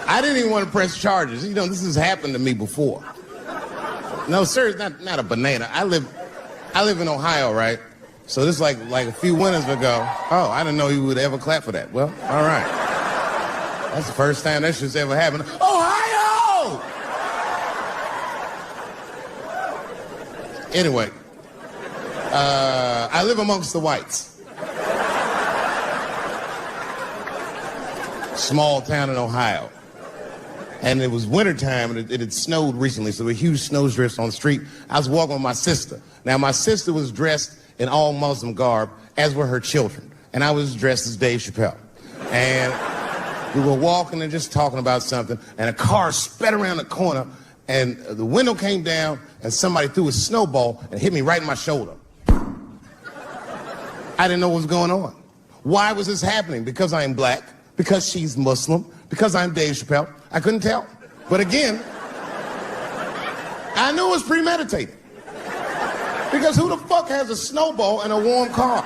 I didn't even want to press charges. You know, this has happened to me before. No, sir, it's not a banana. I live in Ohio, right? So this is like a few winters ago. Oh, I didn't know you would ever clap for that. Well, all right. That's the first time that shit's ever happened. Ohio! Anyway, I live amongst the whites. Small town in Ohio. And it was wintertime, and it had snowed recently, so there were huge snowdrifts on the street. I was walking with my sister. Now, my sister was dressed in all Muslim garb, as were her children. And I was dressed as Dave Chappelle. And we were walking and just talking about something, and a car sped around the corner, and the window came down, and somebody threw a snowball and hit me right in my shoulder. I didn't know what was going on. Why was this happening? Because I'm black, because she's Muslim, because I'm Dave Chappelle. I couldn't tell. But again, I knew it was premeditated. Because who the fuck has a snowball in a warm car?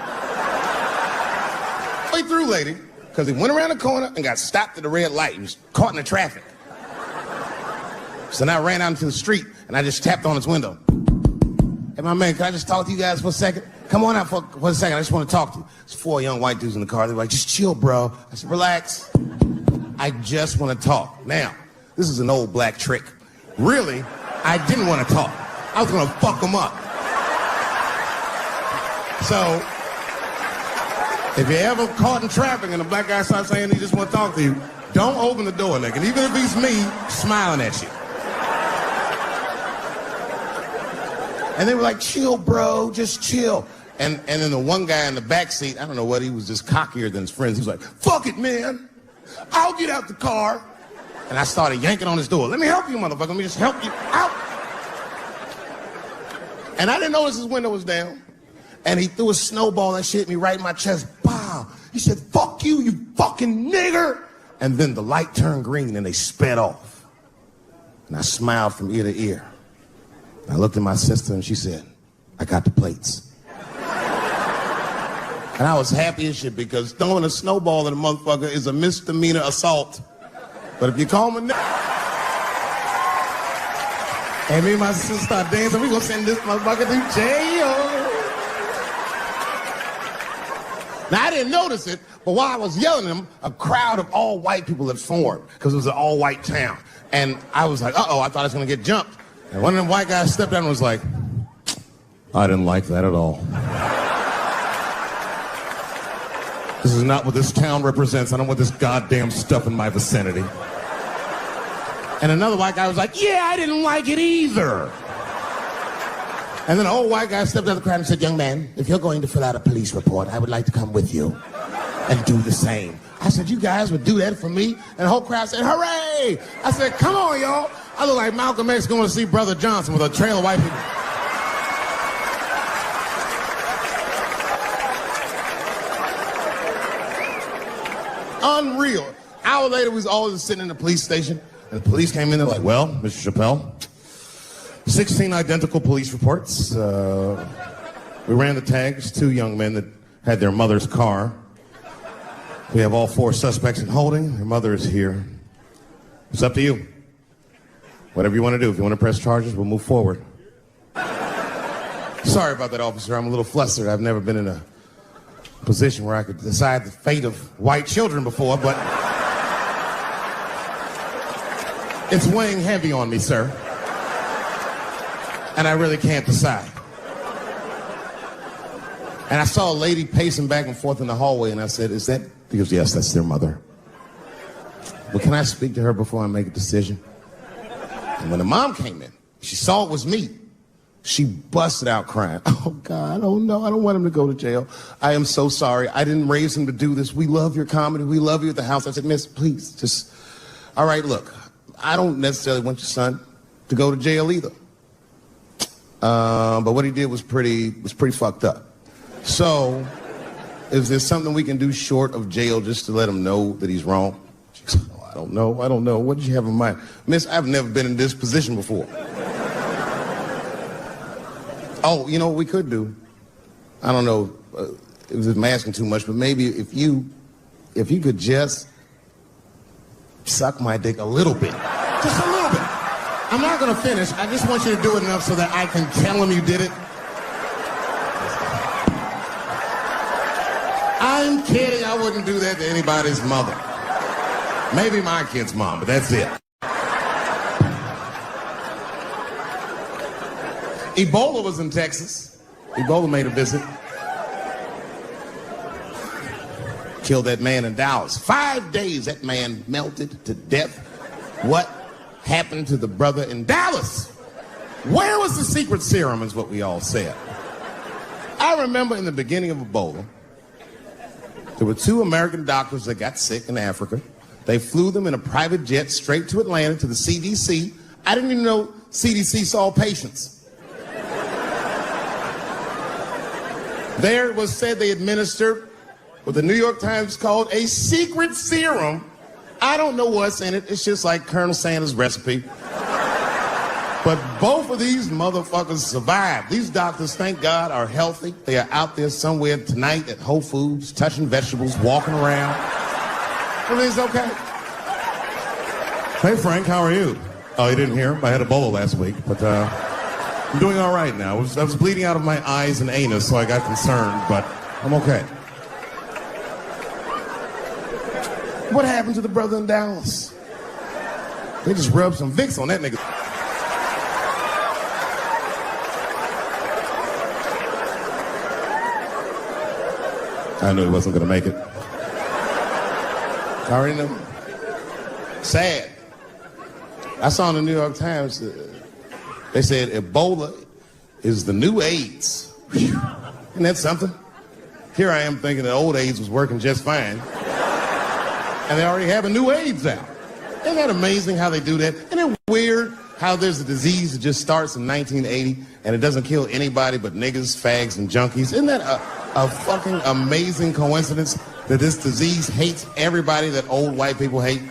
Way through, lady. Because he went around the corner and got stopped at the red light. He was caught in the traffic. So then I ran out into the street and I just tapped on his window. Hey, my man, can I just talk to you guys for a second? Come on out for a second. I just want to talk to you. There's 4 young white dudes in the car. They were like, just chill, bro. I said, relax. I just want to talk. Now, this is an old black trick. Really, I didn't want to talk. I was going to fuck them up. So, if you're ever caught in traffic and a black guy starts saying he just want to talk to you, don't open the door, nigga. Even if he's me, smiling at you. And they were like, chill, bro, just chill. And then the one guy in the back seat, I don't know what, he was just cockier than his friends. He was like, fuck it, man. I'll get out the car. And I started yanking on his door. Let me help you, motherfucker. Let me just help you out. And I didn't notice his window was down. And he threw a snowball and shit me right in my chest. Pow. He said, fuck you, you fucking nigger. And then the light turned green and they sped off. And I smiled from ear to ear. And I looked at my sister and she said, I got the plates. And I was happy as shit because throwing a snowball at a motherfucker is a misdemeanor assault. But if you call me and me and my sister start dancing, we gonna send this motherfucker to jail. Now, I didn't notice it, but while I was yelling at him, a crowd of all white people had formed because it was an all-white town. And I was like, uh-oh, I thought I was gonna get jumped. And one of them white guys stepped down and was like, I didn't like that at all. This is not what this town represents. I don't want this goddamn stuff in my vicinity. And another white guy was like, yeah, I didn't like it either. And then an old white guy stepped out of the crowd and said, young man, if you're going to fill out a police report, I would like to come with you and do the same. I said, you guys would do that for me? And the whole crowd said, hooray! I said, come on, y'all. I look like Malcolm X going to see Brother Johnson with a trail of white people. Unreal. An hour later, we was all just sitting in the police station, and the police came in. They're like, well, Mr. Chappelle, 16 identical police reports. We ran the tags, 2 young men that had their mother's car. We have all 4 suspects in holding. Their mother is here. It's up to you. Whatever you want to do. If you want to press charges, we'll move forward. Sorry about that, officer. I'm a little flustered. I've never been in a position where I could decide the fate of white children before, but it's weighing heavy on me, sir. And I really can't decide. And I saw a lady pacing back and forth in the hallway, and I said, is that? He goes, yes, that's their mother. But can I speak to her before I make a decision? And when the mom came in, she saw it was me. She busted out crying. Oh, God, I don't know. I don't want him to go to jail. I am so sorry. I didn't raise him to do this. We love your comedy. We love you at the house. I said, miss, please, just, all right, look, I don't necessarily want your son to go to jail either. But what he did was pretty fucked up. So, is there something we can do short of jail just to let him know that he's wrong? She goes, oh, I don't know. What did you have in mind? Miss, I've never been in this position before. Oh, you know what we could do? I don't know if I'm asking too much, but maybe if you could just suck my dick a little bit. Just a little bit. I'm not going to finish. I just want you to do it enough so that I can tell him you did it. I'm kidding. I wouldn't do that to anybody's mother. Maybe my kid's mom, but that's it. Ebola was in Texas. Ebola made a visit. Killed that man in Dallas. 5 days that man melted to death. What happened to the brother in Dallas? Where was the secret serum is what we all said. I remember in the beginning of Ebola, there were 2 American doctors that got sick in Africa. They flew them in a private jet straight to Atlanta to the CDC. I didn't even know CDC saw patients. There it was said they administered what the New York Times called a secret serum. I don't know what's in it. It's just like Colonel Sanders' recipe. But both of these motherfuckers survived. These doctors, thank God, are healthy. They are out there somewhere tonight at Whole Foods, touching vegetables, walking around. Everything's okay. Hey, Frank, how are you? Oh, you didn't hear? I had Ebola last week, but I'm doing all right now. I was bleeding out of my eyes and anus, so I got concerned, but I'm okay. What happened to the brother in Dallas? They just rubbed some Vicks on that nigga. I knew he wasn't going to make it. I already knew. Sad. I saw in the New York Times, they said Ebola is the new AIDS. Whew. Isn't that something? Here I am thinking that old AIDS was working just fine. And they already have a new AIDS out. Isn't that amazing how they do that? Isn't it weird how there's a disease that just starts in 1980 and it doesn't kill anybody but niggas, fags, and junkies? Isn't that a fucking amazing coincidence that this disease hates everybody that old white people hate?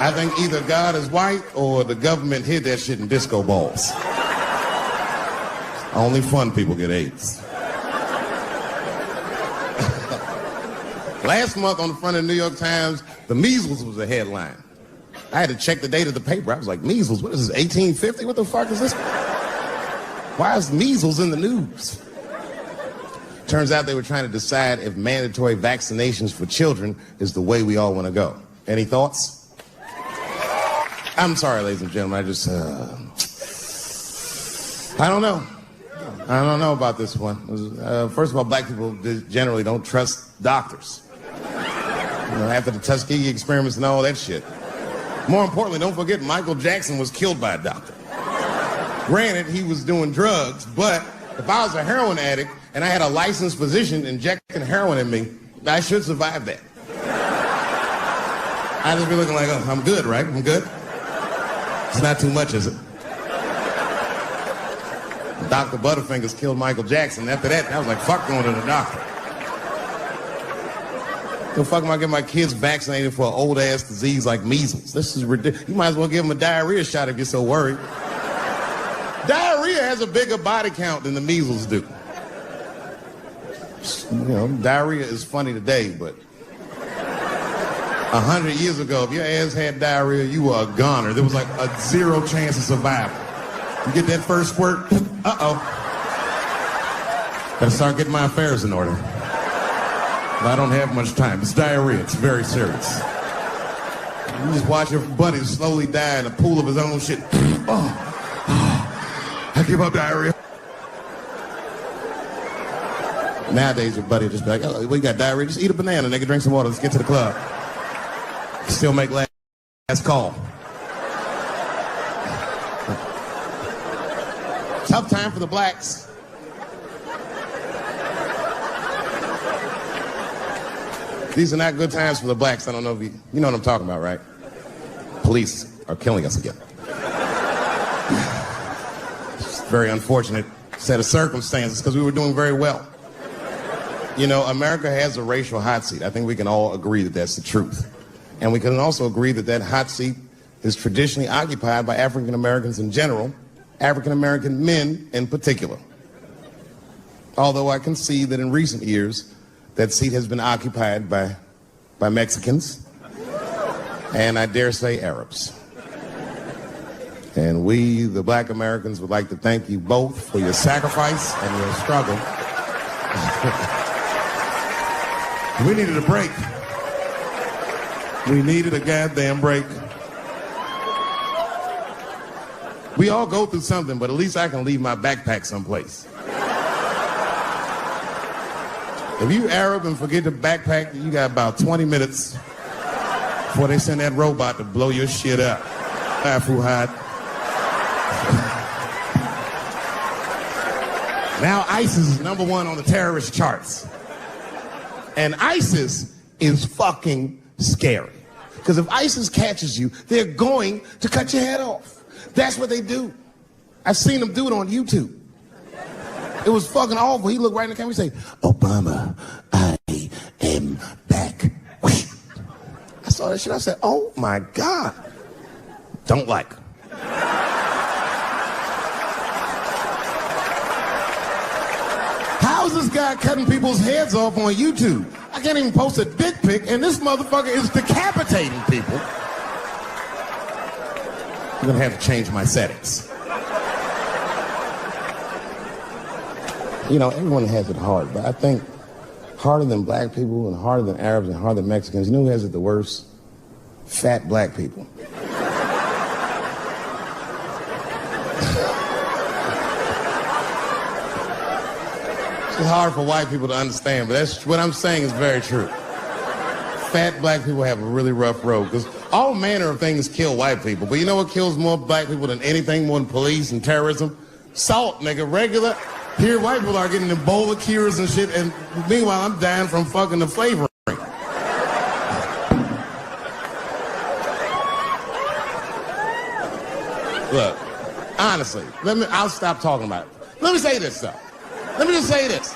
I think either God is white or the government hid that shit in disco balls. Only fun people get AIDS. Last month on the front of the New York Times, the measles was a headline. I had to check the date of the paper. I was like, measles, what is this, 1850? What the fuck is this? Why is measles in the news? Turns out they were trying to decide if mandatory vaccinations for children is the way we all want to go. Any thoughts? I'm sorry, ladies and gentlemen, I don't know. I don't know about this one. First of all, black people generally don't trust doctors. You know, after the Tuskegee experiments and all that shit. More importantly, don't forget Michael Jackson was killed by a doctor. Granted, he was doing drugs, but if I was a heroin addict and I had a licensed physician injecting heroin in me, I should survive that. I'd just be looking like, oh, I'm good, right? I'm good? It's not too much, is it? Dr. Butterfingers killed Michael Jackson. After that, I was like, fuck going to the doctor. The fuck am I getting my kids vaccinated for an old-ass disease like measles? This is ridiculous. You might as well give them a diarrhea shot if you're so worried. Diarrhea has a bigger body count than the measles do. You know, diarrhea is funny today, but 100 years ago, if your ass had diarrhea, you were a goner. There was like a 0 chance of survival. You get that first squirt, uh-oh. Gotta start getting my affairs in order. But I don't have much time. It's diarrhea. It's very serious. You just watch your buddy slowly die in a pool of his own shit. I give up diarrhea. Nowadays, your buddy just be like, oh, we got diarrhea. Just eat a banana, nigga. Drink some water. Let's get to the club. Still make last call. Tough time for the blacks. These are not good times for the blacks. I don't know if you know what I'm talking about, right? Police are killing us again. It's a very unfortunate set of circumstances because we were doing very well. You know, America has a racial hot seat. I think we can all agree that that's the truth. And we can also agree that that hot seat is traditionally occupied by African Americans in general, African American men in particular. Although I can see that in recent years, that seat has been occupied by Mexicans, and I dare say Arabs. And we, the black Americans, would like to thank you both for your sacrifice and your struggle. We needed a break. We needed a goddamn break. We all go through something, but at least I can leave my backpack someplace. If you Arab and forget the backpack, you got about 20 minutes before they send that robot to blow your shit up. Fuhad. Now ISIS is #1 on the terrorist charts. And ISIS is fucking scary. Because if ISIS catches you, they're going to cut your head off. That's what they do. I've seen them do it on YouTube. It was fucking awful. He looked right in the camera and say, "Obama, I am back." I saw that shit. I said, oh my God. Don't like. How is this guy cutting people's heads off on YouTube? I can't even post a dick pic, and this motherfucker is decapitating people. I'm gonna have to change my settings. You know, everyone has it hard, but I think harder than black people and harder than Arabs and harder than Mexicans, you know who has it the worst? Fat black people. It's hard for white people to understand, but that's what I'm saying is very true. Fat black people have a really rough road because all manner of things kill white people. But you know what kills more black people than anything, more than police and terrorism? Salt, nigga, regular. Here, white people are getting Ebola cures and shit, and meanwhile, I'm dying from fucking the flavoring. Look, honestly, I'll stop talking about it. Let me say this, though. Let me just say this.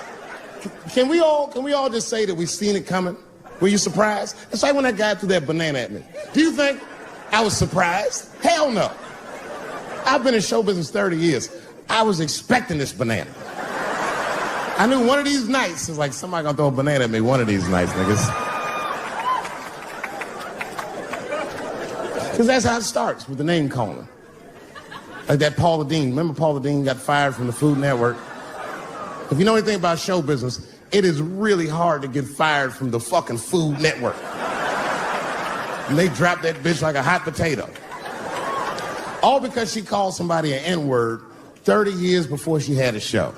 Can we all just say that we've seen it coming? Were you surprised? It's like when that guy threw that banana at me. Do you think I was surprised? Hell no. I've been in show business 30 years. I was expecting this banana. I knew one of these nights, it's like somebody gonna throw a banana at me one of these nights, niggas. Because that's how it starts, with the name calling. Like that Paula Deen. Remember Paula Deen got fired from the Food Network? If you know anything about show business, it is really hard to get fired from the fucking Food Network. And they dropped that bitch like a hot potato. All because she called somebody an N-word 30 years before she had a show.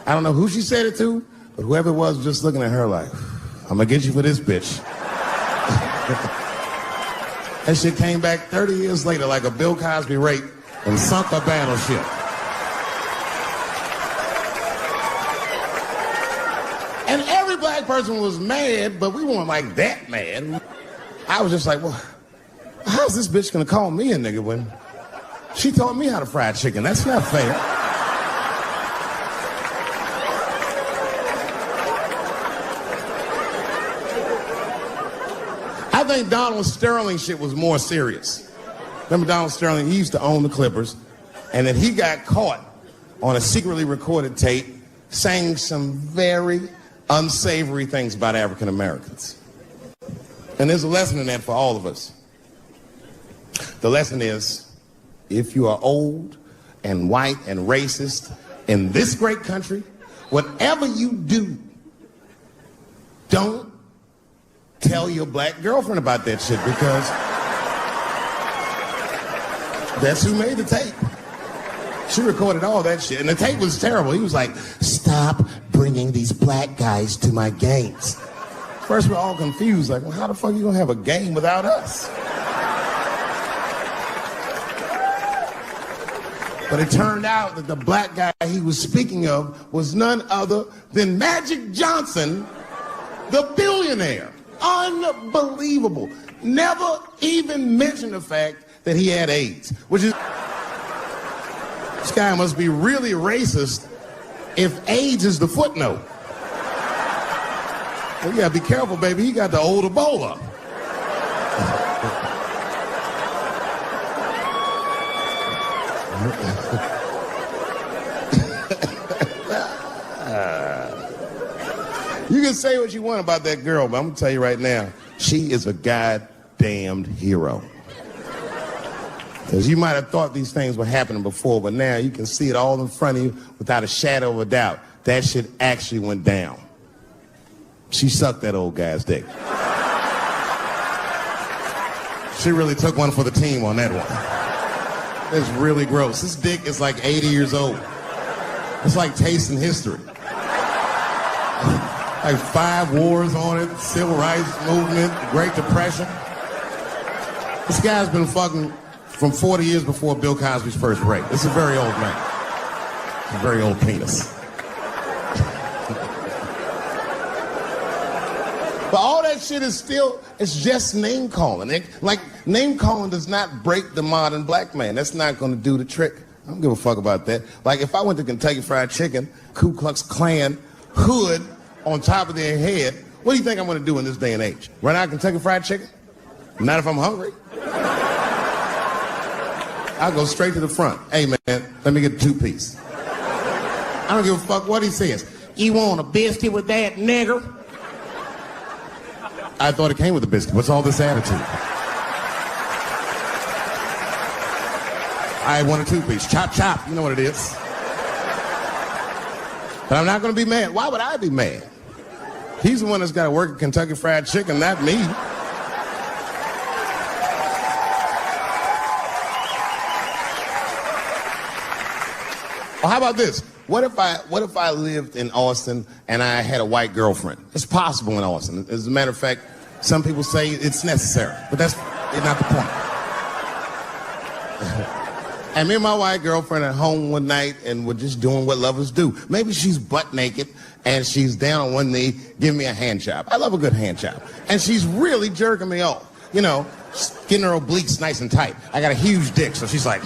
I don't know who she said it to, but whoever it was just looking at her like, I'm gonna get you for this bitch. That shit came back 30 years later like a Bill Cosby rape and sunk a battleship. And every black person was mad, but we weren't like that mad. I was just like, well, how's this bitch gonna call me a nigga when she taught me how to fry chicken? That's not fair. I think Donald Sterling shit was more serious. Remember Donald Sterling? He used to own the Clippers, and then he got caught on a secretly recorded tape saying some very unsavory things about African Americans. And there's a lesson in that for all of us. The lesson is, if you are old and white and racist in this great country, whatever you do, don't tell your black girlfriend about that shit, because that's who made the tape. She recorded all that shit, and the tape was terrible. He was like, stop bringing these black guys to my games. First, we're all confused, like, well, how the fuck are you gonna have a game without us? But it turned out that the black guy he was speaking of was none other than Magic Johnson, the billionaire. Unbelievable. Never even mentioned the fact that he had AIDS, which is, this guy must be really racist if AIDS is the footnote. Well, you gotta be careful, baby. He got the old Ebola. can say what you want about that girl, but I'm gonna tell you right now, she is a goddamned hero. Because you might have thought these things were happening before, but now you can see it all in front of you without a shadow of a doubt. That shit actually went down. She sucked that old guy's dick. She really took one for the team on that one. It's really gross. This dick is like 80 years old. It's like tasting history. Like 5 wars on it, civil rights movement, Great Depression. This guy's been fucking from 40 years before Bill Cosby's first rape. It's a very old man. It's a very old penis. But all that shit is still, it's just name calling. Like, name calling does not break the modern black man. That's not gonna do the trick. I don't give a fuck about that. Like, if I went to Kentucky Fried Chicken, Ku Klux Klan hood on top of their head, what do you think I'm gonna do in this day and age? Run out Kentucky Fried Chicken? Not if I'm hungry. I'll go straight to the front. Hey, man, let me get a 2-piece. I don't give a fuck what he says. You want a biscuit with that, nigger? I thought it came with a biscuit. What's all this attitude? I want a 2-piece. Chop, chop. You know what it is. But I'm not going to be mad. Why would I be mad? He's the one that's got to work at Kentucky Fried Chicken, not me. Well, how about this? What if I lived in Austin and I had a white girlfriend? It's possible in Austin. As a matter of fact, some people say it's necessary, but that's not the point. And me and my white girlfriend at home one night and we're just doing what lovers do. Maybe she's butt naked and she's down on one knee giving me a hand job. I love a good hand job. And she's really jerking me off. You know, getting her obliques nice and tight. I got a huge dick, so she's like,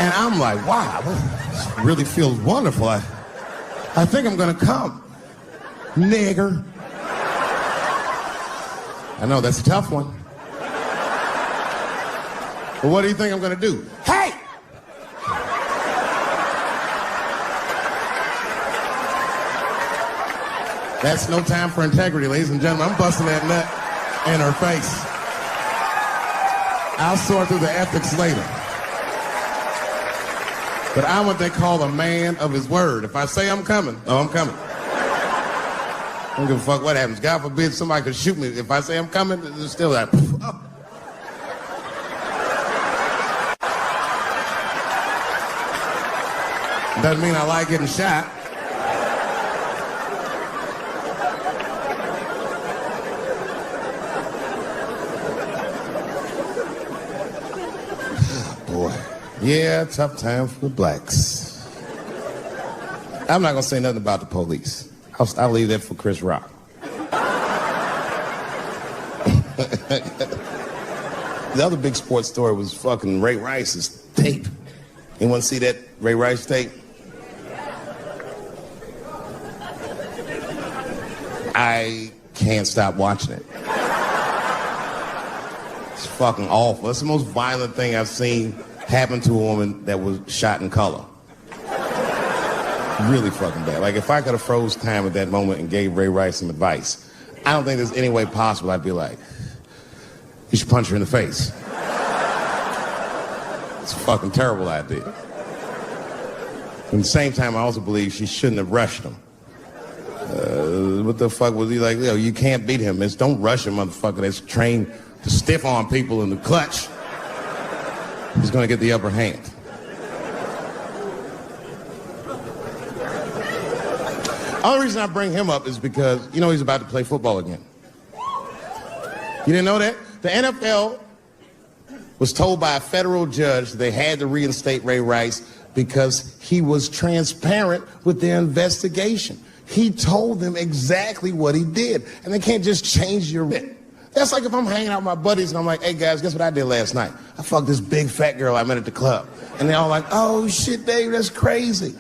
And I'm like, wow, this really feels wonderful. I think I'm gonna come, nigger. I know, that's a tough one. But what do you think I'm gonna do? Hey! That's no time for integrity, ladies and gentlemen. I'm busting that nut in her face. I'll sort through the ethics later. But I'm what they call a man of his word. If I say I'm coming, oh, I'm coming. I don't give a fuck what happens. God forbid somebody could shoot me. If I say I'm coming, it's still that. Oh. Doesn't mean I like getting shot. Boy. Yeah, tough time for the blacks. I'm not gonna say nothing about the police. I'll leave that for Chris Rock. The other big sports story was fucking Ray Rice's tape. Anyone see that Ray Rice tape? I can't stop watching it. It's fucking awful. It's the most violent thing I've seen happen to a woman that was shot in color. Really fucking bad. Like, if I could have froze time at that moment and gave Ray Rice some advice, I don't think there's any way possible I'd be like, you should punch her in the face. It's a fucking terrible idea. At the same time, I also believe she shouldn't have rushed him. What the fuck was he like? You know, you can't beat him. It's don't rush a motherfucker that's trained to stiff arm people in the clutch. He's gonna get the upper hand. The only reason I bring him up is because, you know, he's about to play football again. You didn't know that? The NFL was told by a federal judge that they had to reinstate Ray Rice because he was transparent with their investigation. He told them exactly what he did, and they can't just change your bit. That's like if I'm hanging out with my buddies and I'm like, hey guys, guess what I did last night? I fucked this big fat girl I met at the club. And they're all like, oh shit, Dave, that's crazy.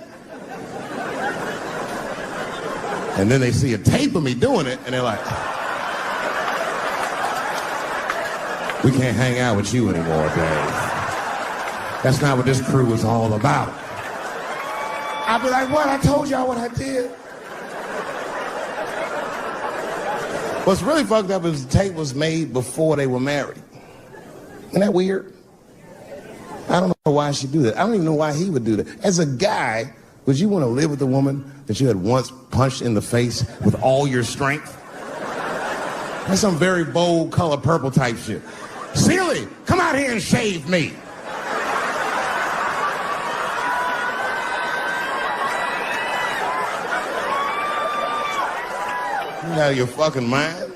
And then they see a tape of me doing it, and they're like, we can't hang out with you anymore, Dave. That's not what this crew is all about. I'd be like, what? I told y'all what I did. What's really fucked up is the tape was made before they were married. Isn't that weird? I don't know why she'd do that. I don't even know why he would do that. As a guy, would you want to live with a woman that you had once punched in the face with all your strength? That's some very bold color purple type shit. Sealy, come out here and shave me. You out of your fucking mind?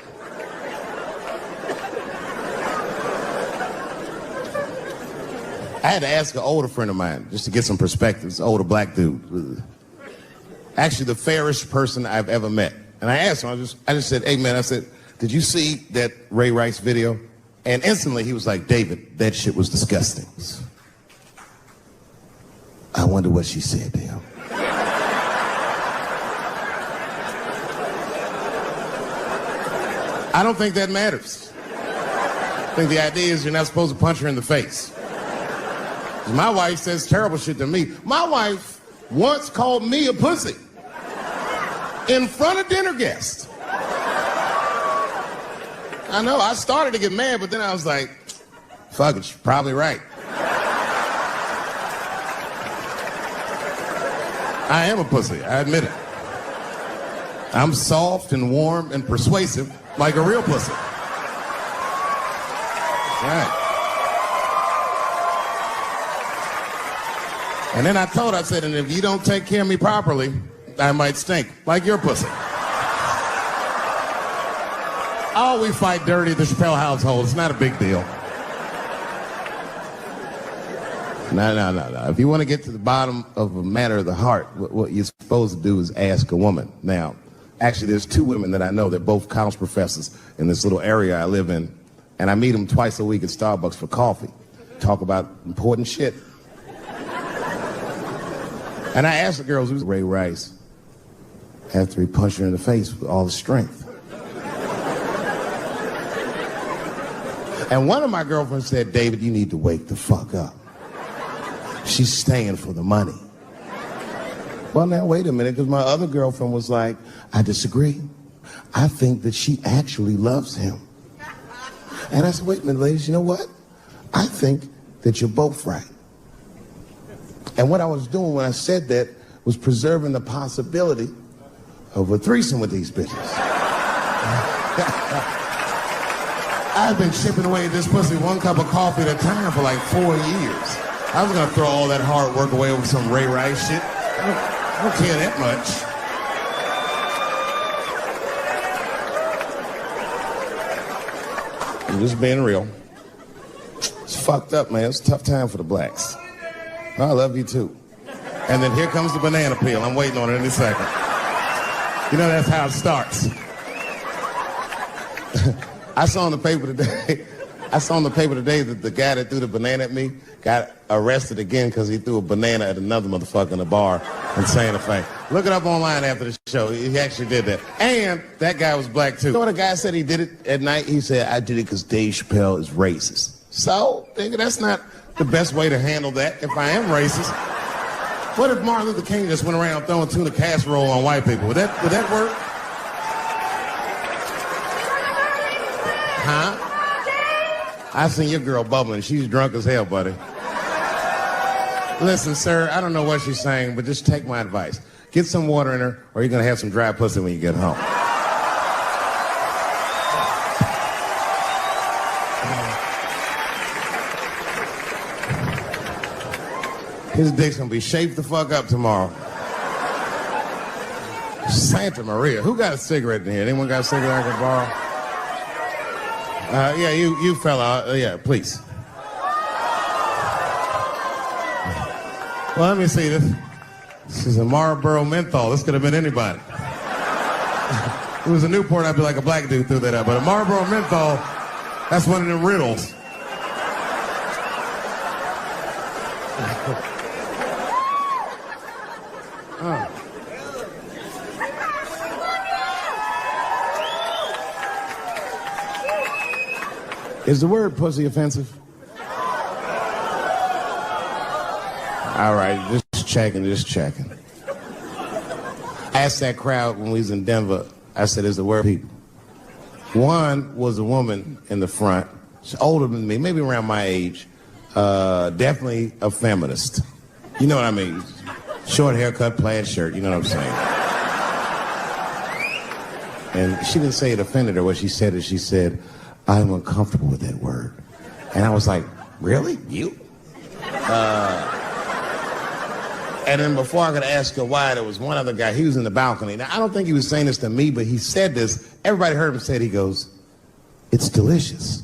I had to ask an older friend of mine just to get some perspective. This older black dude. Actually, the fairest person I've ever met. And I asked him, I just said, hey man, I said, did you see that Ray Rice video? And instantly he was like, David, that shit was disgusting. I wonder what she said to him. I don't think that matters. I think the idea is you're not supposed to punch her in the face. My wife says terrible shit to me. My wife once called me a pussy in front of dinner guests. I know, I started to get mad, but then I was like, fuck it, she's probably right. I am a pussy, I admit it. I'm soft and warm and persuasive like a real pussy. Right. And then I told her, I said, and if you don't take care of me properly, I might stink, like your pussy. Oh, we fight dirty at the Chappelle household. It's not a big deal. No. If you want to get to the bottom of a matter of the heart, what you're supposed to do is ask a woman. Now, actually, there's two women that I know. They're both college professors in this little area I live in. And I meet them twice a week at Starbucks for coffee. Talk about important shit. And I asked the girls, who's Ray Rice? After he punched her in the face with all the strength. And one of my girlfriends said, David, you need to wake the fuck up. She's staying for the money. Well, now, wait a minute, because my other girlfriend was like, I disagree. I think that she actually loves him. And I said, wait a minute, ladies, you know what? I think that you're both right. And what I was doing when I said that was preserving the possibility of a threesome with these bitches. I've been chipping away at this pussy one cup of coffee at a time for like 4 years. I was gonna throw all that hard work away over some Ray Rice shit. I don't care that much. I'm just being real. It's fucked up, man. It's a tough time for the blacks. I love you too. And then here comes the banana peel. I'm waiting on it any second. You know, that's how it starts. I saw in the paper today that the guy that threw the banana at me got arrested again because he threw a banana at another motherfucker in a bar in Santa Fe. Look it up online after the show. He actually did that. And that guy was black too. You know what a guy said he did it at night? He said, I did it because Dave Chappelle is racist. So, nigga, that's not the best way to handle that if I am racist. What if Martin Luther King just went around throwing tuna casserole on white people? Would that work? Huh? I seen your girl bubbling. She's drunk as hell, buddy. Listen, sir, I don't know what she's saying, but just take my advice. Get some water in her, or you're going to have some dry pussy when you get home. His dick's going to be shaped the fuck up tomorrow. Santa Maria. Who got a cigarette in here? Anyone got a cigarette I can borrow? Yeah, you fella. Yeah, please. Well, let me see this. This is a Marlboro menthol. This could have been anybody. If it was a Newport, I'd be like a black dude threw that up. But a Marlboro menthol, that's one of them riddles. Is the word pussy offensive? All right, just checking. I asked that crowd when we was in Denver, I said, is the word people? One was a woman in the front. She's older than me, maybe around my age. Definitely a feminist. You know what I mean? Short haircut, plaid shirt, you know what I'm saying? And she didn't say it offended her. What she said is she said, I'm uncomfortable with that word. And I was like, really? You? And then before I could ask her why, there was one other guy. He was in the balcony. Now, I don't think he was saying this to me, but he said this. Everybody heard him say it. He goes, it's delicious.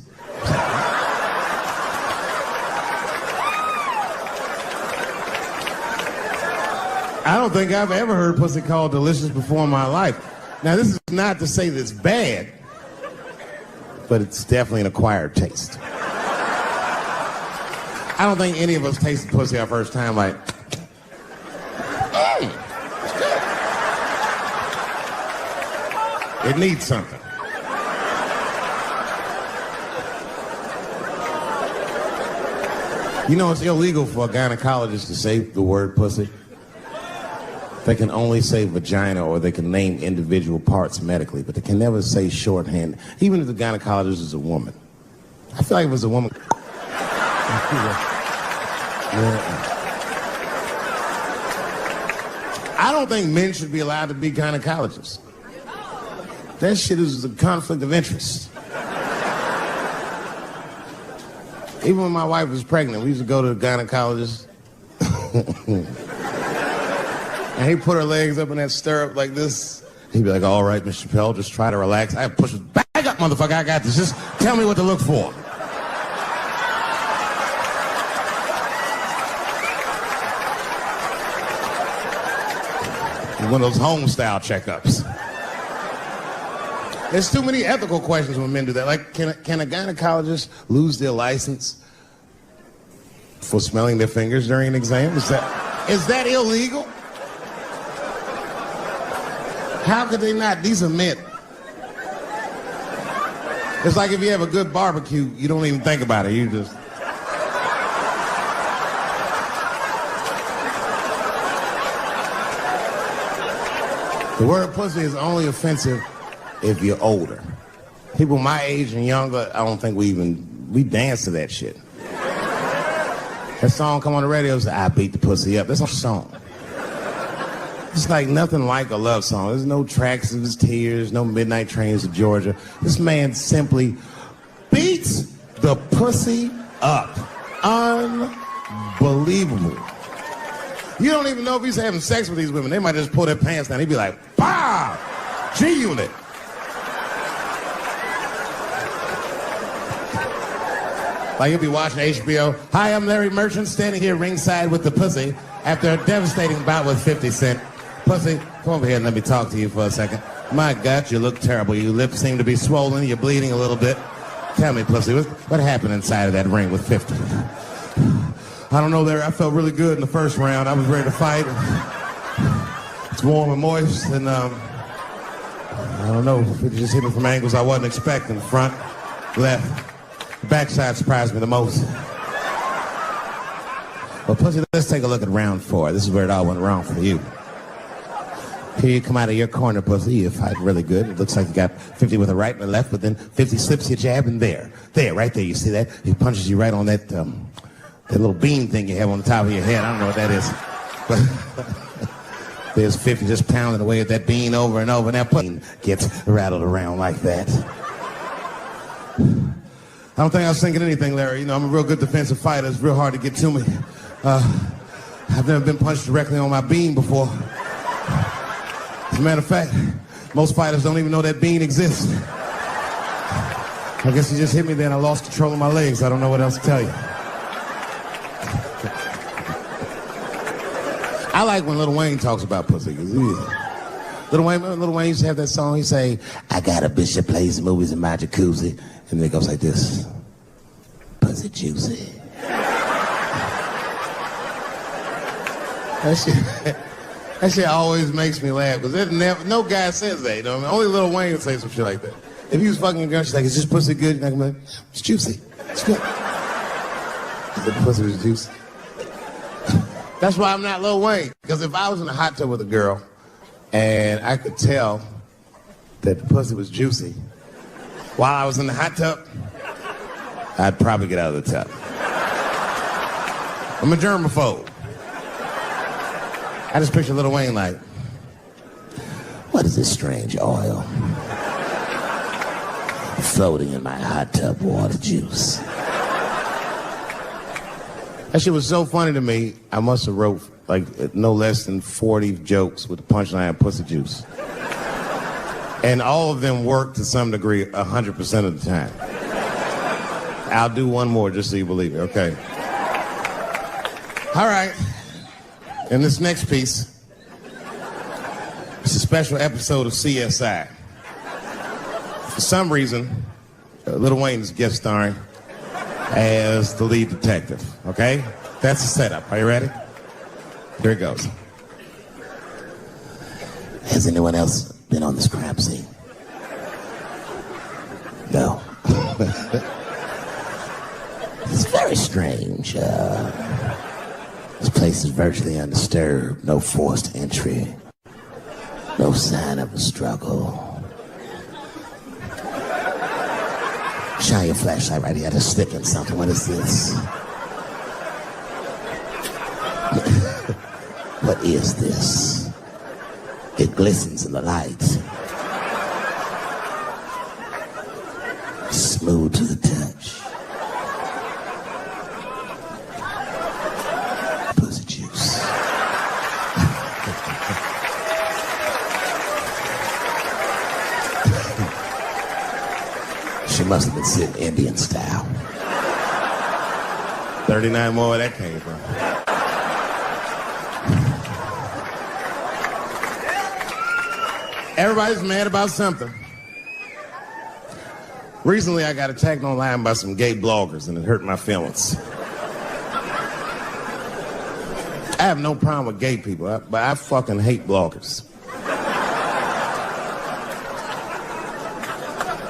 I don't think I've ever heard pussy called delicious before in my life. Now, this is not to say that it's bad, but it's definitely an acquired taste. I don't think any of us tasted pussy our first time like, hey, it's good. It needs something. You know, it's illegal for a gynecologist to say the word pussy. They can only say vagina, or they can name individual parts medically, but they can never say shorthand, even if the gynecologist is a woman. I feel like if it was a woman. I don't think men should be allowed to be gynecologists. That shit is a conflict of interest. Even when my wife was pregnant, we used to go to the gynecologist. And he'd put her legs up in that stirrup like this. He'd be like, all right, Mr. Chappelle, just try to relax. I push it back up, motherfucker, I got this. Just tell me what to look for. One of those home-style checkups. There's too many ethical questions when men do that. Like, can a gynecologist lose their license for smelling their fingers during an exam? Is that illegal? How could they not? These are men. It's like if you have a good barbecue, you don't even think about it. You just... The word pussy is only offensive if you're older. People my age and younger, I don't think we dance to that shit. That song come on the radio, say, I beat the pussy up. That's a song. It's like nothing like a love song. There's no tracks of his tears, no midnight trains to Georgia. This man simply beats the pussy up. Unbelievable. You don't even know if he's having sex with these women. They might just pull their pants down. He'd be like, bah! G-Unit. Like he'll be watching HBO. Hi, I'm Larry Merchant, standing here ringside with the pussy after a devastating bout with 50 Cent. Pussy, come over here and let me talk to you for a second. My God, you look terrible. Your lips seem to be swollen. You're bleeding a little bit. Tell me, pussy, what happened inside of that ring with 50? I don't know, Larry. I felt really good in the first round. I was ready to fight. It's warm and moist, and I don't know. It just hit me from angles I wasn't expecting. Front, left, backside surprised me the most. Well, pussy, let's take a look at round 4. This is where it all went wrong for you. Here you come out of your corner, pussy. You fight really good. It looks like you got 50 with a right and a left, but then 50 slips your jab, and there, right there. You see that? He punches you right on that that little bean thing you have on the top of your head. I don't know what that is. But there's 50 just pounding away at that bean over and over, and that pussy gets rattled around like that. I don't think I was thinking anything, Larry. You know, I'm a real good defensive fighter. It's real hard to get to me. I've never been punched directly on my bean before. As a matter of fact, most fighters don't even know that bean exists. I guess he just hit me there and I lost control of my legs. I don't know what else to tell you. I like when Lil Wayne talks about pussy. Lil Wayne used to have that song. He say, I got a bitch that plays movies in my jacuzzi. And then it goes like this. Pussy juicy. That shit always makes me laugh, because no guy says that, you know what I mean? Only Lil Wayne would say some shit like that. If he was fucking a girl, she's like, is this pussy good? You're not gonna be like, it's juicy. It's good. The pussy was juicy. That's why I'm not Lil Wayne, because if I was in a hot tub with a girl, And I could tell that the pussy was juicy. While I was in the hot tub, I'd probably get out of the tub. I'm a germaphobe. I just picture Lil Wayne like, what is this strange oil floating in my hot tub water juice? That shit was so funny to me, I must have wrote like no less than 40 jokes with the punchline pussy juice. And all of them work to some degree 100% of the time. I'll do one more just so you believe it, okay? All right. In this next piece, it's a special episode of CSI. For some reason, Lil Wayne is guest starring as the lead detective, okay? That's the setup. Are you ready? Here it goes. Has anyone else been on this crime scene? No. It's very strange. This place is virtually undisturbed. No forced entry. No sign of a struggle. Shine your flashlight right here. Just stick in something. What is this? What is this? It glistens in the light. Smooth to the touch. Pussy juice. She must have been sitting Indian style. 39 more where that came from. Everybody's mad about something. Recently, I got attacked online by some gay bloggers, and it hurt my feelings. I have no problem with gay people, but I fucking hate bloggers.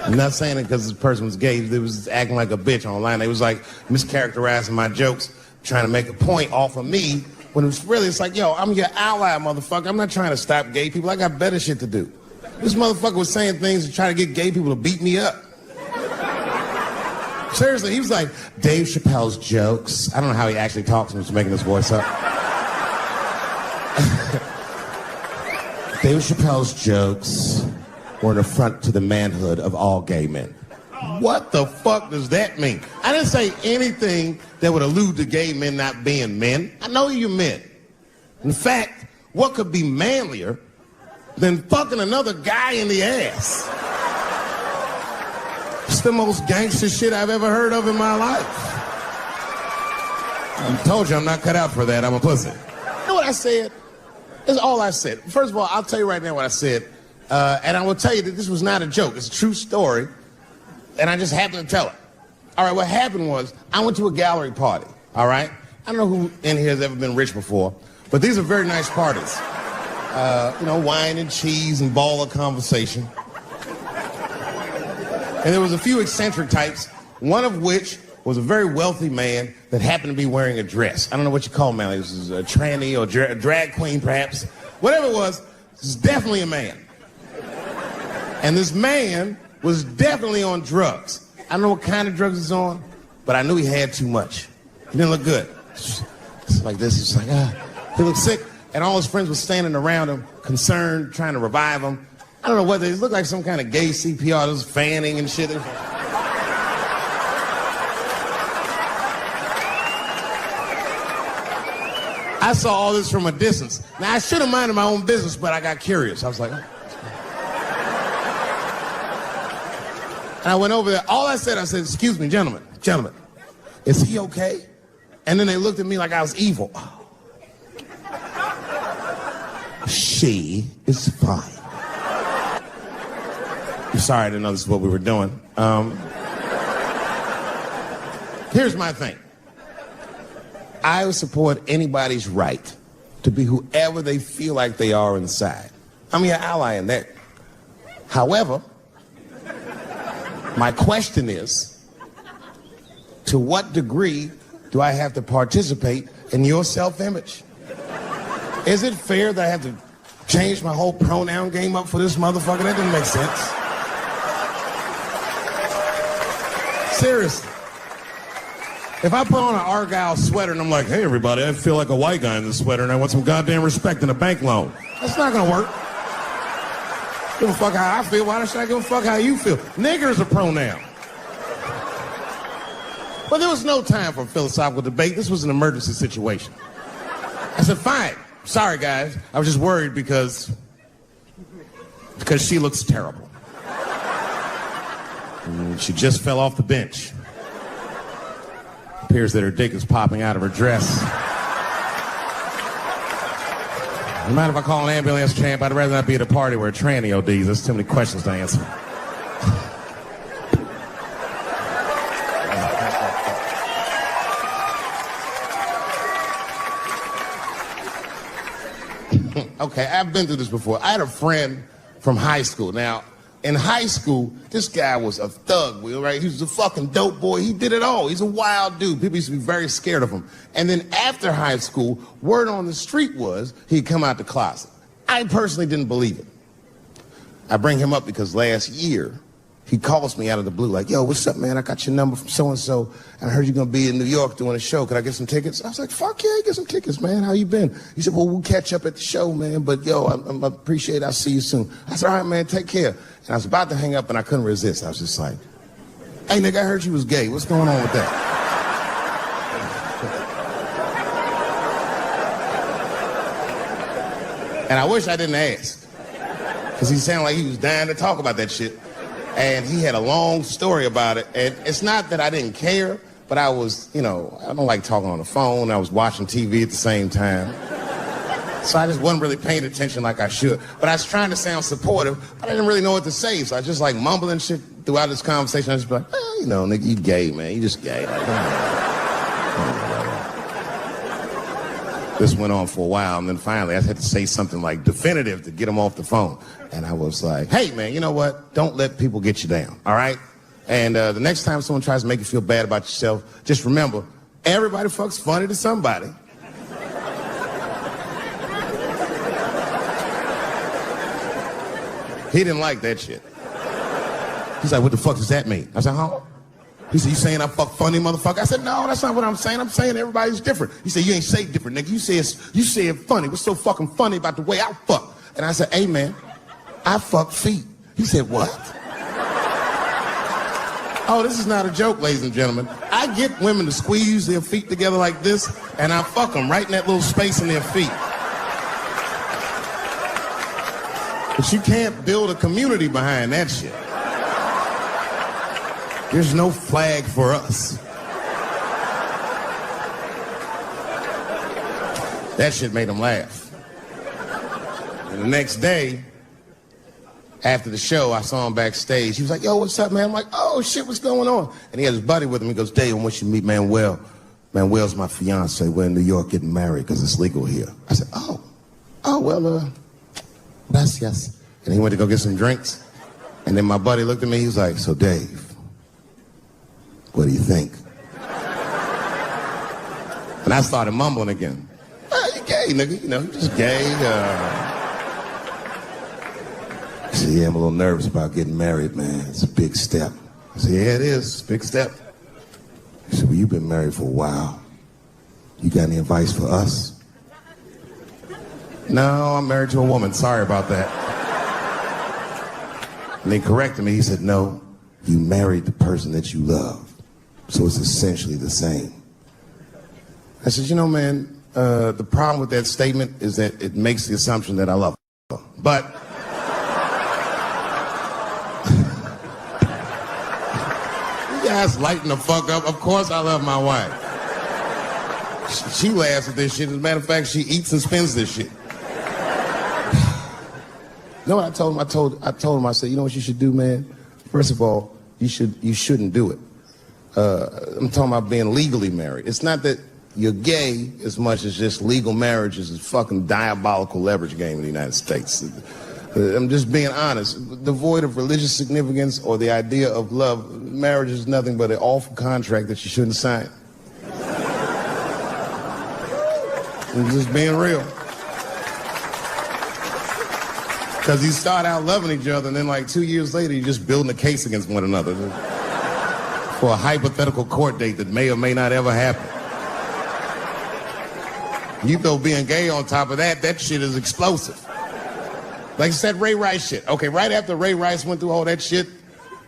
I'm not saying it because this person was gay. They was acting like a bitch online. They was like mischaracterizing my jokes, trying to make a point off of me, when it was really, it's like, yo, I'm your ally, motherfucker. I'm not trying to stop gay people. I got better shit to do. This motherfucker was saying things to try to get gay people to beat me up. Seriously, he was like, Dave Chappelle's jokes. I don't know how he actually talks when he's making his voice up. Dave Chappelle's jokes were an affront to the manhood of all gay men. What the fuck does that mean? I didn't say anything that would allude to gay men not being men. I know you're men. In fact, what could be manlier than fucking another guy in the ass? It's the most gangster shit I've ever heard of in my life. I told you I'm not cut out for that. I'm a pussy. You know what I said? That's all I said. First of all, I'll tell you right now what I said. And I will tell you that this was not a joke. It's a true story. And I just happened to tell it. All right, what happened was I went to a gallery party, all right? I don't know who in here has ever been rich before, but these are very nice parties. You know, wine and cheese and ball of conversation. And there was a few eccentric types, one of which was a very wealthy man that happened to be wearing a dress. I don't know what you call him, this is a tranny or a drag queen, perhaps. Whatever it was definitely a man. And this man was definitely on drugs. I don't know what kind of drugs he's on, but I knew he had too much. He didn't look good. It's like this, it's like, he looked sick, and all his friends were standing around him, concerned, trying to revive him. I don't know whether he looked like some kind of gay CPR, there was fanning and shit. I saw all this from a distance. Now, I should have minded my own business, but I got curious. I was like, oh. And I went over there. All I said, excuse me, gentlemen, is he okay? And then they looked at me like I was evil. She is fine. I'm sorry, I didn't know this is what we were doing. Here's my thing. I support anybody's right to be whoever they feel like they are inside. I'm your ally in that. However, my question is, to what degree do I have to participate in your self-image? Is it fair that I have to Changed my whole pronoun game up for this motherfucker. That didn't make sense. Seriously. If I put on an Argyle sweater and I'm like, hey, everybody, I feel like a white guy in this sweater and I want some goddamn respect and a bank loan. That's not going to work. Give a fuck how I feel. Why should I give a fuck how you feel? Nigger is a pronoun. But there was no time for philosophical debate. This was an emergency situation. I said, fine. Sorry, guys. I was just worried because she looks terrible. And she just fell off the bench. Appears that her dick is popping out of her dress. No matter if I call an ambulance, champ, I'd rather not be at a party where a tranny ODs. There's too many questions to answer. Okay, I've been through this before. I had a friend from high school. Now, in high school, this guy was a thug, right? He was a fucking dope boy. He did it all. He's a wild dude. People used to be very scared of him. And then after high school, word on the street was he'd come out the closet. I personally didn't believe it. I bring him up because last year, he calls me out of the blue like, yo, what's up, man? I got your number from so-and-so. I heard you're going to be in New York doing a show. Could I get some tickets? I was like, fuck yeah, get some tickets, man. How you been? He said, well, we'll catch up at the show, man. But, yo, I appreciate it. I'll see you soon. I said, all right, man, take care. And I was about to hang up, and I couldn't resist. I was just like, hey, nigga, I heard you was gay. What's going on with that? And I wish I didn't ask. Because he sounded like he was dying to talk about that shit. And he had a long story about it. And it's not that I didn't care, but I was, I don't like talking on the phone. I was watching TV at the same time. So I just wasn't really paying attention like I should. But I was trying to sound supportive, but I didn't really know what to say. So I just like mumbling shit throughout this conversation. I just be like, nigga, you gay, man. You just gay. This went on for a while, and then finally I had to say something like definitive to get him off the phone. And I was like, hey, man, you know what? Don't let people get you down, all right? And the next time someone tries to make you feel bad about yourself, just remember, everybody fucks funny to somebody. He didn't like that shit. He's like, what the fuck does that mean? I said, huh? He said, you saying I fuck funny, motherfucker? I said, no, that's not what I'm saying. I'm saying everybody's different. He said, you ain't say different, nigga. You said funny. What's so fucking funny about the way I fuck? And I said, hey, man, I fuck feet. He said, what? Oh, this is not a joke, ladies and gentlemen. I get women to squeeze their feet together like this, and I fuck them right in that little space in their feet. But you can't build a community behind that shit. There's no flag for us. That shit made him laugh. And the next day, after the show, I saw him backstage. He was like, yo, what's up, man? I'm like, oh, shit, what's going on? And he had his buddy with him. He goes, Dave, I want you to meet Manuel. Manuel's my fiance. We're in New York getting married because it's legal here. I said, well, gracias. And he went to go get some drinks. And then my buddy looked at me. He was like, so, Dave, what do you think? And I started mumbling again. You gay, nigga. You just gay. He said, yeah, I'm a little nervous about getting married, man. It's a big step. I said, yeah, it is. It's a big step. He said, well, you've been married for a while. You got any advice for us? No, I'm married to a woman. Sorry about that. And they corrected me. He said, no, you married the person that you love. So it's essentially the same. I said, man, the problem with that statement is that it makes the assumption that I love her. But you guys lighten the fuck up. Of course I love my wife. She laughs at this shit. As a matter of fact, she eats and spends this shit. You know what I told him? I told him, I said, you know what you should do, man? First of all, you shouldn't do it. I'm talking about being legally married. It's not that you're gay as much as just legal marriage is a fucking diabolical leverage game in the United States. I'm just being honest. Devoid of religious significance or the idea of love, marriage is nothing but an awful contract that you shouldn't sign. I'm just being real. Because you start out loving each other, and then like 2 years later, you're just building a case against one another for a hypothetical court date that may or may not ever happen. You throw being gay on top of that, that shit is explosive. Like I said, Ray Rice shit. Okay, right after Ray Rice went through all that shit,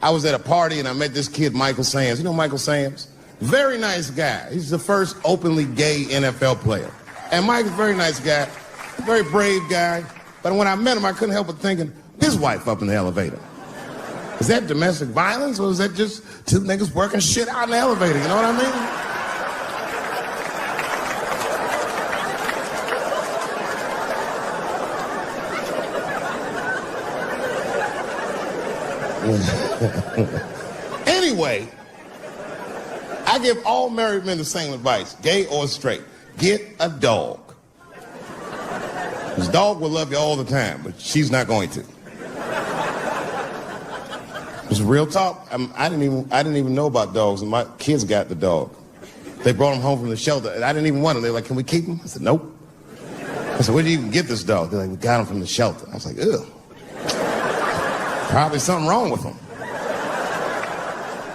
I was at a party and I met this kid, Michael Samms. You know Michael Samms? Very nice guy. He's the first openly gay NFL player. And Mike's a very nice guy, very brave guy. But when I met him, I couldn't help but thinking, his wife up in the elevator. Is that domestic violence, or is that just two niggas working shit out in the elevator? You know what I mean? Anyway, I give all married men the same advice, gay or straight. Get a dog. This dog will love you all the time, but she's not going to. It's real talk. I didn't even know about dogs, and my kids got the dog. They brought him home from the shelter, and I didn't even want him. They were like, "Can we keep him?" I said, "Nope." I said, "Where did you even get this dog?" They're like, "We got him from the shelter." I was like, "Ugh. Probably something wrong with him.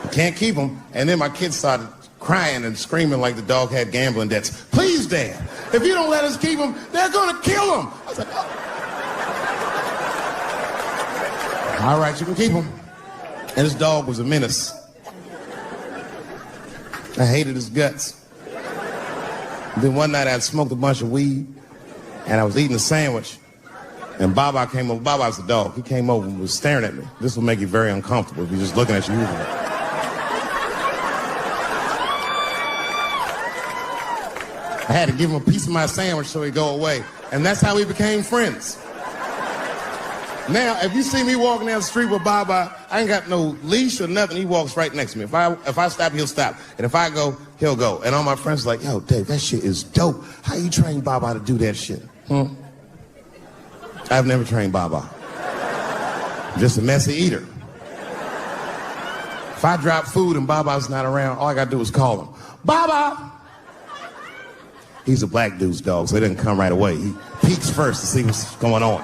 You can't keep him." And then my kids started crying and screaming like the dog had gambling debts. "Please, Dad, if you don't let us keep him, they're gonna kill him." I was like, "Oh. All right, you can keep him." And this dog was a menace. I hated his guts. And then one night I had smoked a bunch of weed, and I was eating a sandwich, and Baba came over. Baba's the dog. He came over and was staring at me. This will make you very uncomfortable if he's just looking at you. I had to give him a piece of my sandwich so he'd go away. And that's how we became friends. Now, if you see me walking down the street with Baba, I ain't got no leash or nothing. He walks right next to me. If I stop, he'll stop. And if I go, he'll go. And all my friends are like, "Yo, Dave, that shit is dope. How you train Baba to do that shit?" I've never trained Baba. I'm just a messy eater. If I drop food and Baba's not around, all I gotta do is call him. "Baba!" He's a black dude's dog, so he doesn't come right away. He peeks first to see what's going on.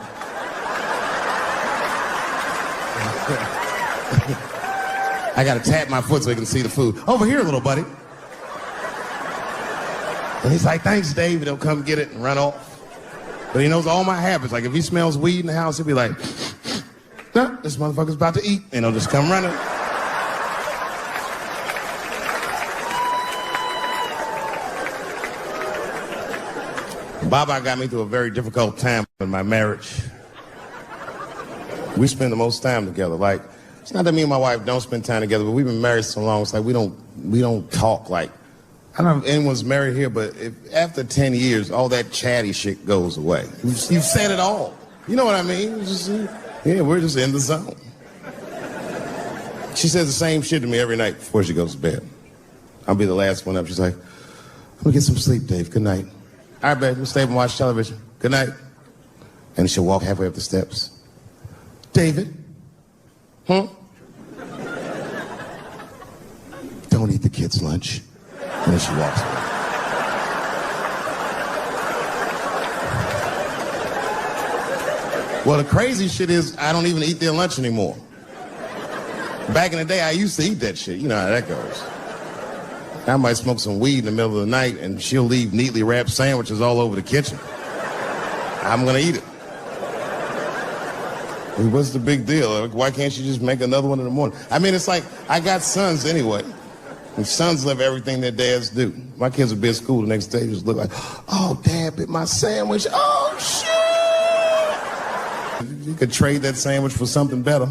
I gotta tap my foot so he can see the food. "Over here, little buddy." And he's like, "Thanks, Dave." He'll come get it and run off. But he knows all my habits. Like if he smells weed in the house, he'll be like, "No, this motherfucker's about to eat." And he'll just come running. Baba got me through a very difficult time in my marriage. We spend the most time together. Like, it's not that me and my wife don't spend time together, but we've been married so long, it's like we don't talk like, I don't know if anyone's married here, but after 10 years, all that chatty shit goes away. You've said it all. You know what I mean? We're just in the zone. She says the same shit to me every night before she goes to bed. I'll be the last one up. She's like, "I'm gonna get some sleep, Dave. Good night." "All right, babe, we'll stay up and watch television. Good night." And she'll walk halfway up the steps. "David? Don't eat the kids' lunch." And then she walks away. Well, the crazy shit is I don't even eat their lunch anymore. Back in the day, I used to eat that shit. You know how that goes. I might smoke some weed in the middle of the night, and she'll leave neatly wrapped sandwiches all over the kitchen. I'm gonna eat it. What's the big deal? Why can't she just make another one in the morning? I mean, it's like, I got sons anyway. And sons love everything their dads do. My kids would be at school the next day, just look like, "Oh, Dad bit my sandwich. Oh, shit!" You could trade that sandwich for something better.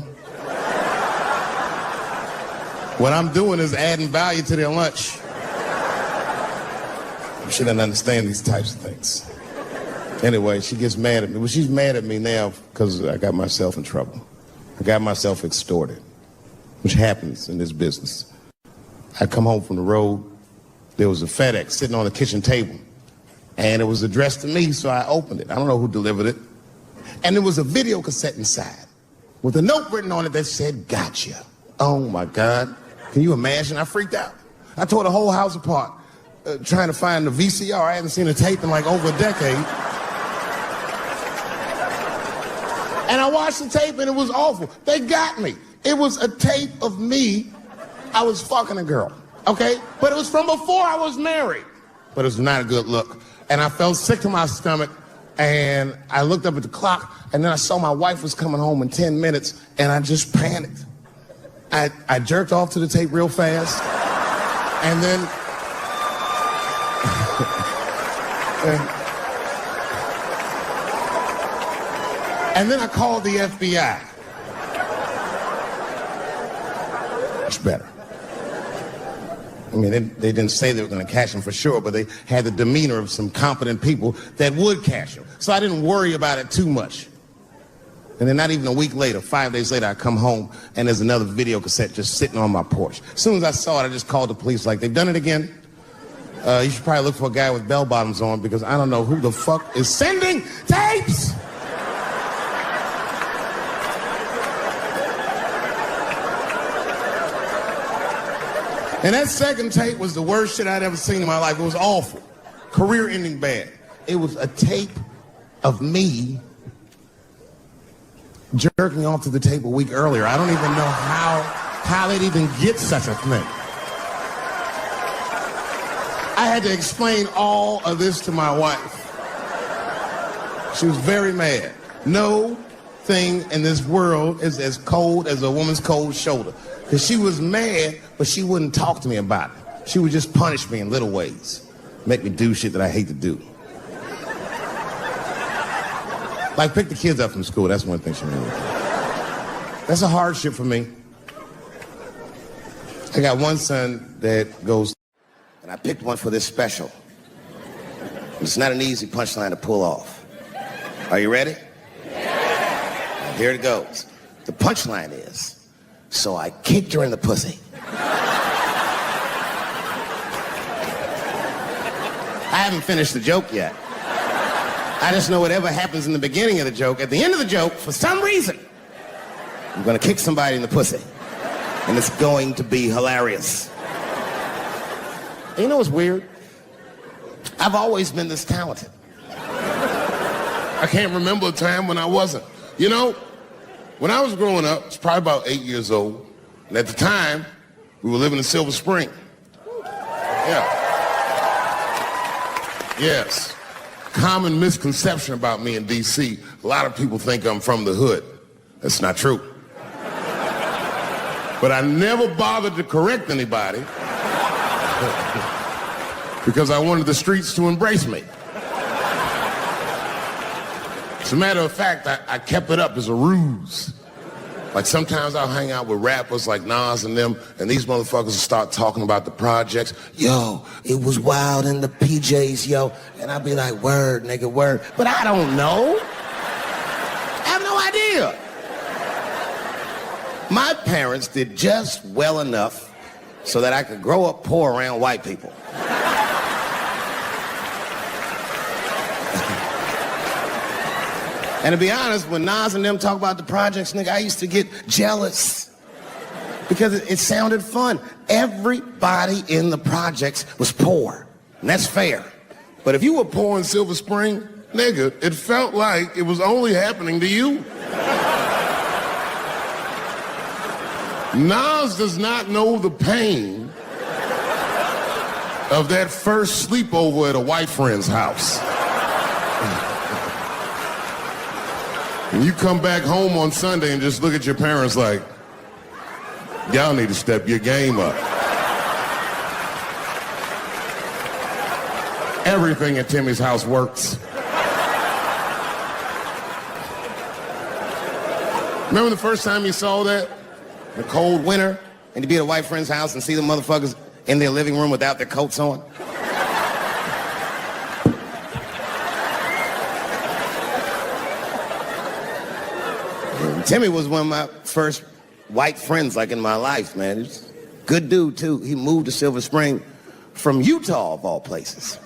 What I'm doing is adding value to their lunch. You shouldn't understand these types of things. Anyway, she gets mad at me. Well, she's mad at me now because I got myself in trouble. I got myself extorted, which happens in this business. I come home from the road. There was a FedEx sitting on the kitchen table, and it was addressed to me, so I opened it. I don't know who delivered it. And there was a video cassette inside with a note written on it that said, "Gotcha." Oh, my God. Can you imagine? I freaked out. I tore the whole house apart trying to find the VCR. I hadn't seen a tape in like over a decade. And I watched the tape and it was awful. They got me. It was a tape of me. I was fucking a girl, okay? But it was from before I was married. But it was not a good look. And I felt sick to my stomach. And I looked up at the clock and then I saw my wife was coming home in 10 minutes and I just panicked. I jerked off to the tape real fast. And then... and then I called the FBI. Much better. I mean, they didn't say they were going to catch him for sure, but they had the demeanor of some competent people that would catch him. So I didn't worry about it too much. And then not even a week later, 5 days later, I come home and there's another video cassette just sitting on my porch. As soon as I saw it, I just called the police like, they've done it again. You should probably look for a guy with bell bottoms on because I don't know who the fuck is sending tapes. And that second tape was the worst shit I'd ever seen in my life. It was awful. Career-ending bad. It was a tape of me jerking off to the tape a week earlier. I don't even know how they'd even get such a thing. I had to explain all of this to my wife. She was very mad. No thing in this world is as cold as a woman's cold shoulder. Because she was mad, but she wouldn't talk to me about it. She would just punish me in little ways. Make me do shit that I hate to do. Like pick the kids up from school. That's one thing she made me do. That's a hardship for me. I got one son that goes, and I picked one for this special. It's not an easy punchline to pull off. Are you ready? Yeah. Here it goes. The punchline is, so I kicked her in the pussy. I haven't finished the joke yet. I just know whatever happens in the beginning of the joke, at the end of the joke, for some reason, I'm gonna kick somebody in the pussy. And it's going to be hilarious. And you know what's weird? I've always been this talented. I can't remember a time when I wasn't. You know, when I was growing up, I was probably about 8 years old, and at the time, we were living in Silver Spring. Yeah. Yes. Common misconception about me in D.C. A lot of people think I'm from the hood. That's not true. But I never bothered to correct anybody because I wanted the streets to embrace me. As a matter of fact, I kept it up as a ruse. Like sometimes I'll hang out with rappers like Nas and them, and these motherfuckers will start talking about the projects. Yo, it was wild in the PJs, yo. And I'll be like, word, nigga, word. But I don't know. I have no idea. My parents did just well enough so that I could grow up poor around white people. And to be honest, when Nas and them talk about the projects, nigga, I used to get jealous because it sounded fun. Everybody in the projects was poor, and that's fair. But if you were poor in Silver Spring, nigga, it felt like it was only happening to you. Nas does not know the pain of that first sleepover at a white friend's house. And you come back home on Sunday and just look at your parents like, y'all need to step your game up. Everything at Timmy's house works. Remember the first time you saw that? The cold winter, and to be at a white friend's house and see the motherfuckers in their living room without their coats on? Timmy was one of my first white friends, like, in my life, man. He's a good dude, too. He moved to Silver Spring from Utah, of all places.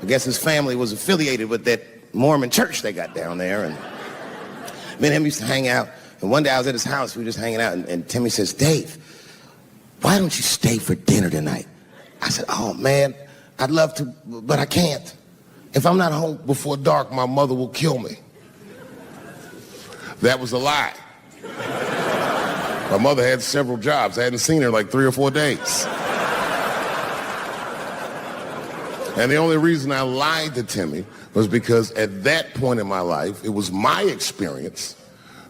I guess his family was affiliated with that Mormon church they got down there, and me and him used to hang out. And one day I was at his house, we were just hanging out, and Timmy says, Dave, why don't you stay for dinner tonight? I said, oh, man, I'd love to, but I can't. If I'm not home before dark, my mother will kill me. That was a lie. My mother had several jobs. I hadn't seen her like 3 or 4 days. And the only reason I lied to Timmy was because at that point in my life, it was my experience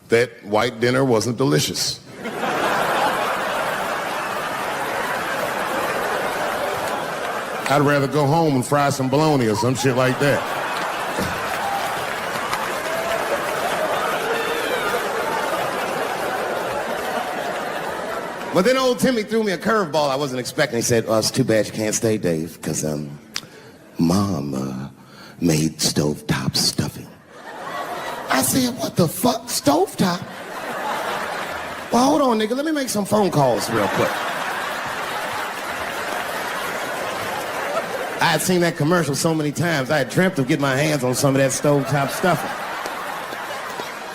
that white dinner wasn't delicious. I'd rather go home and fry some bologna or some shit like that. But then old Timmy threw me a curveball I wasn't expecting. He said, it's too bad you can't stay, Dave, because Mom made stovetop stuffing. I said, what the fuck? Stovetop? Well, hold on, nigga. Let me make some phone calls real quick. I had seen that commercial so many times. I had dreamt of getting my hands on some of that stovetop stuffing.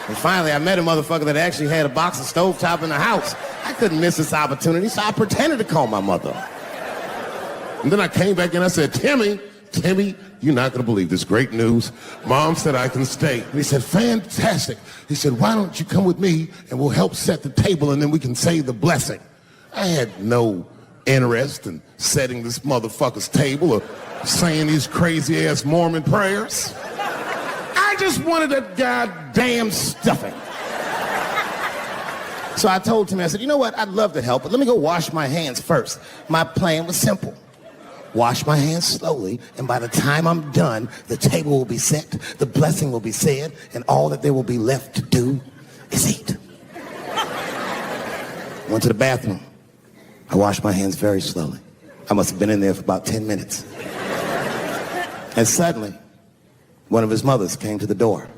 And finally, I met a motherfucker that actually had a box of stovetop in the house. I couldn't miss this opportunity, so I pretended to call my mother. And then I came back and I said, Timmy, you're not going to believe this great news. Mom said I can stay. And he said, fantastic. He said, why don't you come with me and we'll help set the table and then we can say the blessing. I had no interest in setting this motherfucker's table or saying these crazy-ass Mormon prayers. I just wanted that goddamn stuffing. So I told Timmy, I said, you know what? I'd love to help, but let me go wash my hands first. My plan was simple. Wash my hands slowly, and by the time I'm done, the table will be set, the blessing will be said, and all that there will be left to do is eat. Went to the bathroom. I washed my hands very slowly. I must have been in there for about 10 minutes. And suddenly, one of his mothers came to the door.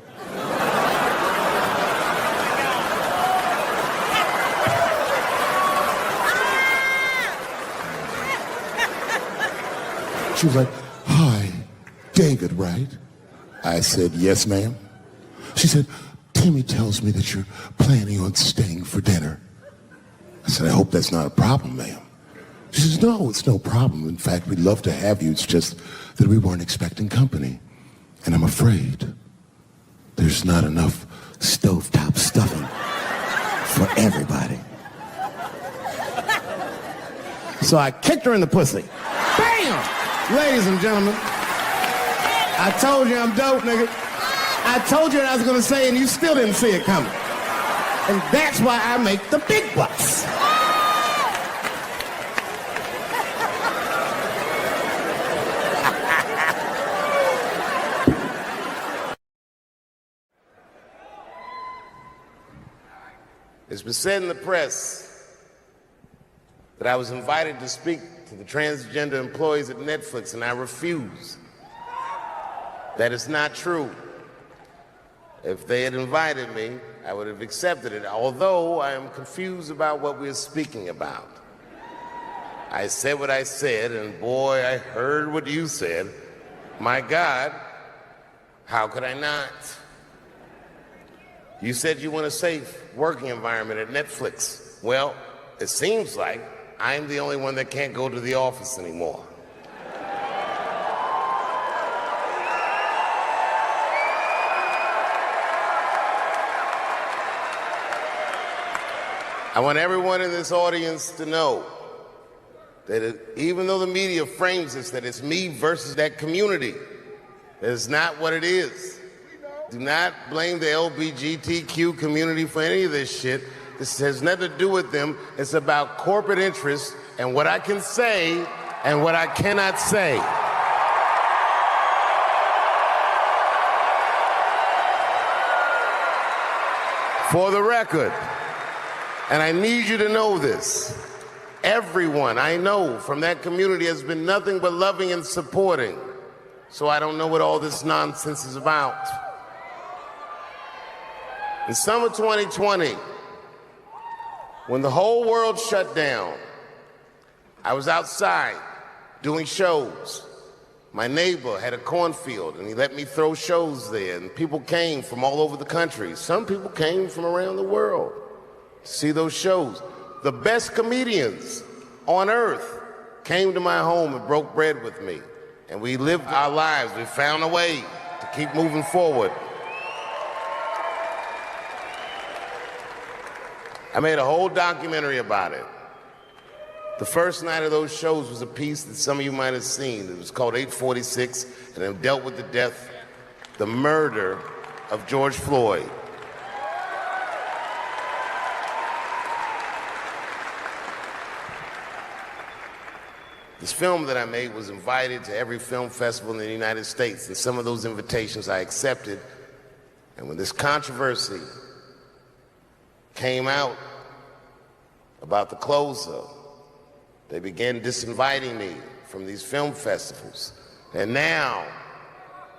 She was like, hi, David, right? I said, yes, ma'am. She said, Timmy tells me that you're planning on staying for dinner. I said, I hope that's not a problem, ma'am. She says, no, it's no problem. In fact, we'd love to have you. It's just that we weren't expecting company. And I'm afraid there's not enough stovetop stuffing for everybody. So I kicked her in the pussy. Bam! Ladies and gentlemen, I told you I'm dope, nigga. I told you what I was going to say, and you still didn't see it coming. And that's why I make the big bucks. It's been said in the press that I was invited to speak to the transgender employees at Netflix, and I refuse. That is not true. If they had invited me, I would have accepted it, although I am confused about what we're speaking about. I said what I said, and boy, I heard what you said. My God, how could I not? You said you want a safe working environment at Netflix. Well, it seems like I'm the only one that can't go to the office anymore. I want everyone in this audience to know that even though the media frames this, that it's me versus that community, that is not what it is. Do not blame the LGBTQ community for any of this shit. This has nothing to do with them. It's about corporate interests and what I can say and what I cannot say. For the record, and I need you to know this, everyone I know from that community has been nothing but loving and supporting. So I don't know what all this nonsense is about. In summer 2020, when the whole world shut down, I was outside doing shows. My neighbor had a cornfield, and he let me throw shows there, and people came from all over the country. Some people came from around the world to see those shows. The best comedians on earth came to my home and broke bread with me, and we lived our lives. We found a way to keep moving forward. I made a whole documentary about it. The first night of those shows was a piece that some of you might have seen. It was called 846, and it dealt with the murder of George Floyd. This film that I made was invited to every film festival in the United States, and some of those invitations I accepted. And when this controversy came out about the closer, they began disinviting me from these film festivals. And now,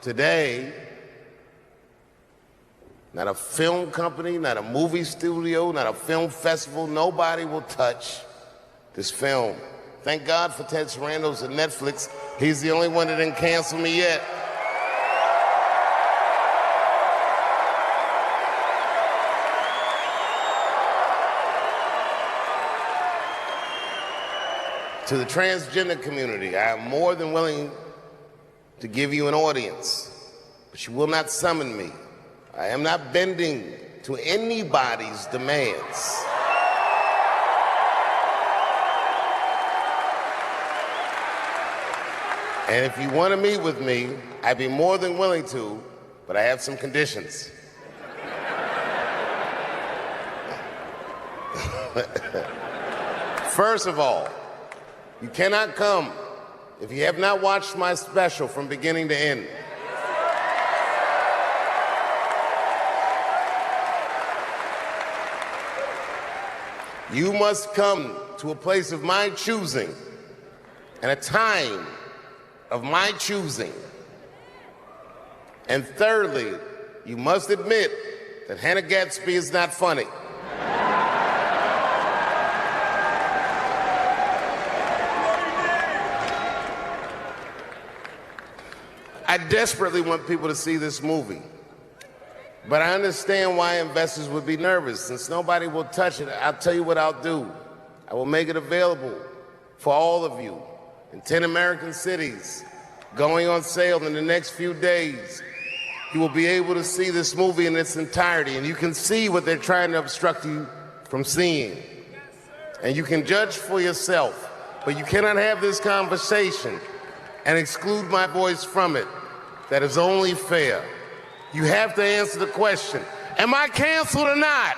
today, not a film company, not a movie studio, not a film festival, nobody will touch this film. Thank God for Ted Sarandos at Netflix. He's the only one that didn't cancel me yet. To the transgender community, I am more than willing to give you an audience, but you will not summon me. I am not bending to anybody's demands. And if you want to meet with me, I'd be more than willing to, but I have some conditions. First of all, you cannot come if you have not watched my special from beginning to end. You must come to a place of my choosing and a time of my choosing. And thirdly, you must admit that Hannah Gadsby is not funny. I desperately want people to see this movie, but I understand why investors would be nervous. Since nobody will touch it, I'll tell you what I'll do. I will make it available for all of you in 10 American cities, going on sale in the next few days. You will be able to see this movie in its entirety, and you can see what they're trying to obstruct you from seeing. And you can judge for yourself, but you cannot have this conversation and exclude my voice from it. That is only fair. You have to answer the question, am I canceled or not?